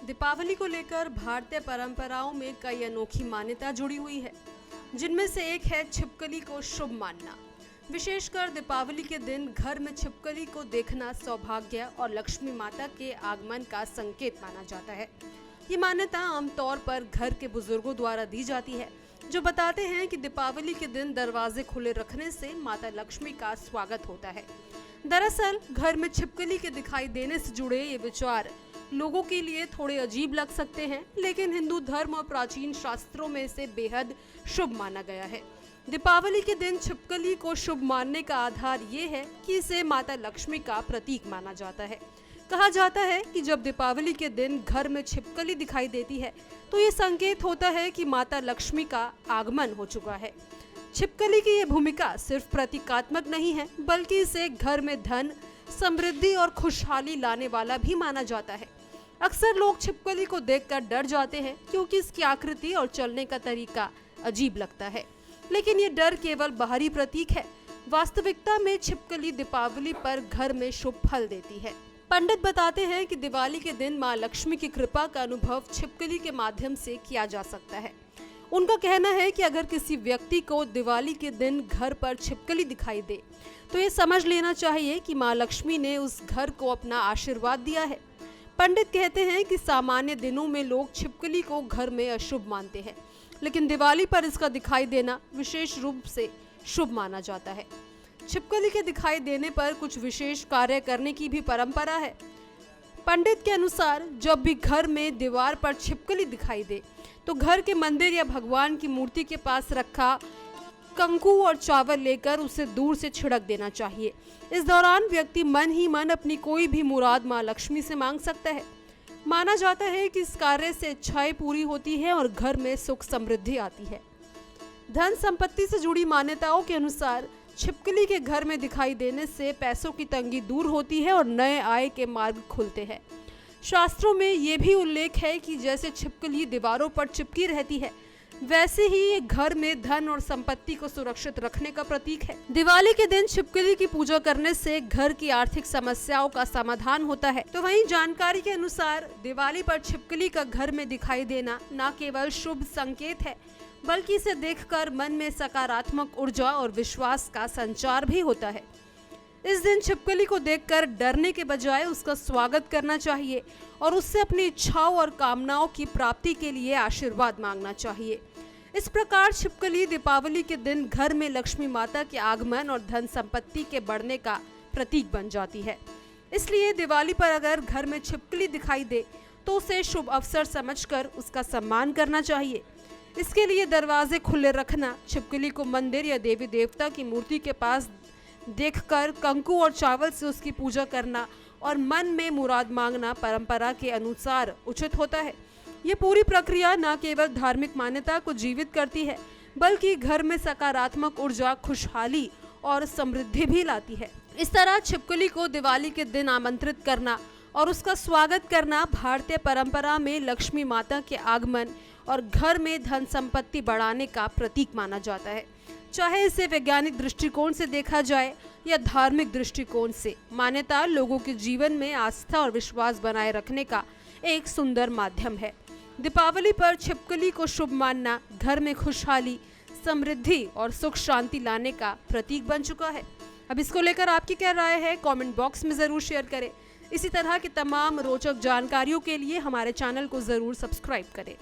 दीपावली को लेकर भारतीय परंपराओं में कई अनोखी मान्यता जुड़ी हुई है, जिनमें से एक है छिपकली को शुभ मानना। विशेषकर दीपावली के दिन घर में छिपकली को देखना सौभाग्य और लक्ष्मी माता के आगमन का संकेत माना जाता है। ये मान्यता आमतौर पर घर के बुजुर्गों द्वारा दी जाती है, जो बताते हैं कि दीपावली के दिन दरवाजे खुले रखने से माता लक्ष्मी का स्वागत होता है। दरअसल घर में छिपकली के दिखाई देने से जुड़े ये विचार लोगों के लिए थोड़े अजीब लग सकते हैं, लेकिन हिंदू धर्म और प्राचीन शास्त्रों में इसे बेहद शुभ माना गया है। दीपावली के दिन छिपकली को शुभ मानने का आधार ये है कि इसे माता लक्ष्मी का प्रतीक माना जाता है। कहा जाता है कि जब दीपावली के दिन घर में छिपकली दिखाई देती है तो ये संकेत होता है कि माता लक्ष्मी का आगमन हो चुका है। छिपकली की ये भूमिका सिर्फ प्रतीकात्मक नहीं है, बल्कि इसे घर में धन, समृद्धि और खुशहाली लाने वाला भी माना जाता है। अक्सर लोग छिपकली को देखकर डर जाते हैं, क्योंकि इसकी आकृति और चलने का तरीका अजीब लगता है। लेकिन ये डर केवल बाहरी प्रतीक है। वास्तविकता में छिपकली दीपावली पर घर में शुभ फल देती है। पंडित बताते हैं कि दिवाली के दिन माँ लक्ष्मी की कृपा का अनुभव छिपकली के माध्यम से किया जा सकता है। उनका कहना है कि अगर किसी व्यक्ति को दिवाली के दिन घर पर छिपकली दिखाई दे तो ये समझ लेना चाहिए कि माँ लक्ष्मी ने उस घर को अपना आशीर्वाद दिया है। पंडित कहते हैं कि सामान्य दिनों में लोग छिपकली को घर में अशुभ मानते हैं, लेकिन दिवाली पर इसका दिखाई देना विशेष रूप से शुभ माना जाता है। छिपकली के दिखाई देने पर कुछ विशेष कार्य करने की भी परंपरा है। पंडित के अनुसार जब भी घर में दीवार पर छिपकली दिखाई दे तो घर के मंदिर या भगवान की मूर्ति के पास रखा कंकु और चावल लेकर उसे दूर से छिड़क देना चाहिए। इस दौरान व्यक्ति मन ही मन अपनी कोई भी मुराद माँ लक्ष्मी से मांग सकता है। माना जाता है कि इस कार्य से इच्छाएं पूरी होती है और घर में सुख समृद्धि आती है। धन संपत्ति से जुड़ी मान्यताओं के अनुसार छिपकली के घर में दिखाई देने से पैसों की तंगी दूर होती है और नए आय के मार्ग खुलते हैं। शास्त्रों में ये भी उल्लेख है कि जैसे छिपकली दीवारों पर चिपकी रहती है, वैसे ही ये घर में धन और संपत्ति को सुरक्षित रखने का प्रतीक है। दिवाली के दिन छिपकली की पूजा करने से घर की आर्थिक समस्याओं का समाधान होता है। तो वहीं जानकारी के अनुसार दिवाली पर छिपकली का घर में दिखाई देना न केवल शुभ संकेत है, बल्कि इसे देखकर मन में सकारात्मक ऊर्जा और विश्वास का संचार भी होता है। इस दिन छिपकली को देखकर डरने के बजाय उसका स्वागत करना चाहिए और उससे अपनी इच्छाओं और कामनाओं की प्राप्ति के लिए आशीर्वाद मांगना चाहिए। इस प्रकार छिपकली दीपावली के दिन घर में लक्ष्मी माता के आगमन और धन संपत्ति के बढ़ने का प्रतीक बन जाती है। इसलिए दिवाली पर अगर घर में छिपकली दिखाई दे तो उसे शुभ अवसर समझकर उसका सम्मान करना चाहिए। इसके लिए दरवाजे खुले रखना, छिपकली को मंदिर या देवी देवता की मूर्ति के पास देखकर कंकु और चावल से उसकी पूजा करना और मन में मुराद मांगना परंपरा के अनुसार उचित होता है। ये पूरी प्रक्रिया न केवल धार्मिक मान्यता को जीवित करती है, बल्कि घर में सकारात्मक ऊर्जा, खुशहाली और समृद्धि भी लाती है। इस तरह छिपकली को दिवाली के दिन आमंत्रित करना और उसका स्वागत करना भारतीय परंपरा में लक्ष्मी माता के आगमन और घर में धन संपत्ति बढ़ाने का प्रतीक माना जाता है। चाहे इसे वैज्ञानिक दृष्टिकोण से देखा जाए या धार्मिक दृष्टिकोण से, मान्यता लोगों के जीवन में आस्था और विश्वास बनाए रखने का एक सुंदर माध्यम है। दीपावली पर छिपकली को शुभ मानना घर में खुशहाली, समृद्धि और सुख शांति लाने का प्रतीक बन चुका है। अब इसको लेकर आपकी क्या राय है, कमेंट बॉक्स में जरूर शेयर करें। इसी तरह की तमाम रोचक जानकारियों के लिए हमारे चैनल को जरूर सब्सक्राइब करें।